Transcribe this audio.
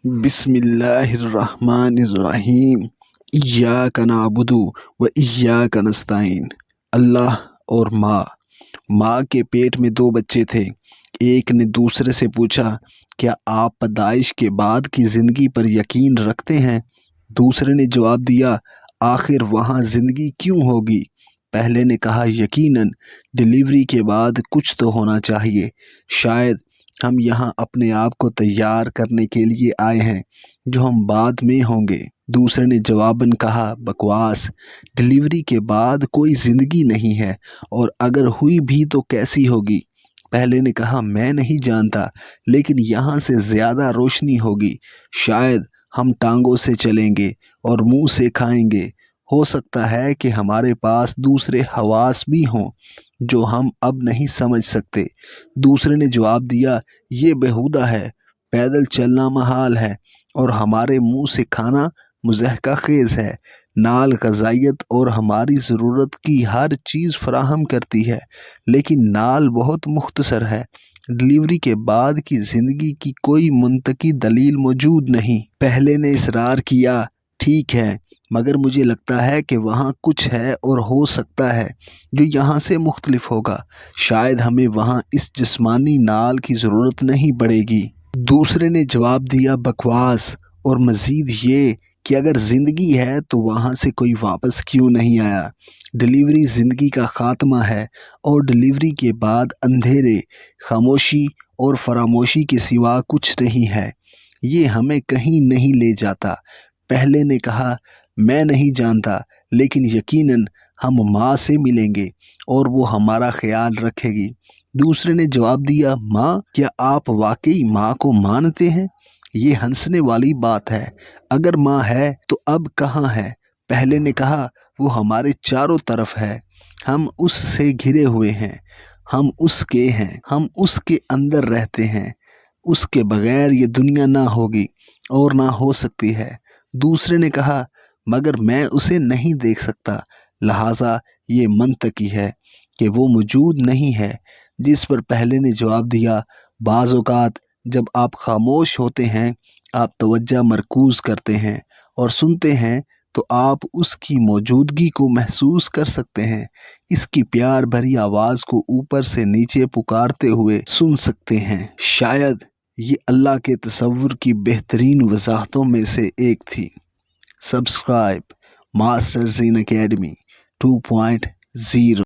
بسم اللہ الرحمن الرحیم ایاک نعبد و ایاک نستعین۔ اللہ اور ماں کے پیٹ میں 2 بچے تھے۔ ایک نے دوسرے سے پوچھا، کیا آپ پیدائش کے بعد کی زندگی پر یقین رکھتے ہیں؟ دوسرے نے جواب دیا، آخر وہاں زندگی کیوں ہوگی؟ پہلے نے کہا، یقیناً ڈلیوری کے بعد کچھ تو ہونا چاہیے، شاید ہم یہاں اپنے آپ کو تیار کرنے کے لیے آئے ہیں جو ہم بعد میں ہوں گے۔ دوسرے نے جواباً کہا، بکواس، ڈلیوری کے بعد کوئی زندگی نہیں ہے، اور اگر ہوئی بھی تو کیسی ہوگی؟ پہلے نے کہا، میں نہیں جانتا، لیکن یہاں سے زیادہ روشنی ہوگی، شاید ہم ٹانگوں سے چلیں گے اور منہ سے کھائیں گے، ہو سکتا ہے کہ ہمارے پاس دوسرے حواس بھی ہوں جو ہم اب نہیں سمجھ سکتے۔ دوسرے نے جواب دیا، یہ بیہودہ ہے، پیدل چلنا محال ہے اور ہمارے منہ سے کھانا مضحکہ خیز ہے۔ نال غذائیت اور ہماری ضرورت کی ہر چیز فراہم کرتی ہے، لیکن نال بہت مختصر ہے۔ ڈلیوری کے بعد کی زندگی کی کوئی منطقی دلیل موجود نہیں۔ پہلے نے اصرار کیا، ٹھیک ہے، مگر مجھے لگتا ہے کہ وہاں کچھ ہے اور ہو سکتا ہے جو یہاں سے مختلف ہوگا، شاید ہمیں وہاں اس جسمانی نال کی ضرورت نہیں پڑے گی۔ دوسرے نے جواب دیا، بکواس، اور مزید یہ کہ اگر زندگی ہے تو وہاں سے کوئی واپس کیوں نہیں آیا؟ ڈلیوری زندگی کا خاتمہ ہے، اور ڈلیوری کے بعد اندھیرے، خاموشی اور فراموشی کے سوا کچھ نہیں ہے۔ یہ ہمیں کہیں نہیں لے جاتا۔ پہلے نے کہا، میں نہیں جانتا، لیکن یقیناً ہم ماں سے ملیں گے اور وہ ہمارا خیال رکھے گی۔ دوسرے نے جواب دیا، ماں، کیا آپ واقعی ماں کو مانتے ہیں؟ یہ ہنسنے والی بات ہے، اگر ماں ہے تو اب کہاں ہے؟ پہلے نے کہا، وہ ہمارے چاروں طرف ہے، ہم اس سے گھرے ہوئے ہیں، ہم اس کے ہیں، ہم اس کے اندر رہتے ہیں، اس کے بغیر یہ دنیا نہ ہوگی اور نہ ہو سکتی ہے۔ دوسرے نے کہا، مگر میں اسے نہیں دیکھ سکتا، لہٰذا یہ منطقی ہے کہ وہ موجود نہیں ہے۔ جس پر پہلے نے جواب دیا، بعض اوقات جب آپ خاموش ہوتے ہیں، آپ توجہ مرکوز کرتے ہیں اور سنتے ہیں تو آپ اس کی موجودگی کو محسوس کر سکتے ہیں، اس کی پیار بھری آواز کو اوپر سے نیچے پکارتے ہوئے سن سکتے ہیں۔ شاید یہ اللہ کے تصور کی بہترین وضاحتوں میں سے ایک تھی۔ سبسکرائب ماسٹر زین اکیڈمی 2.0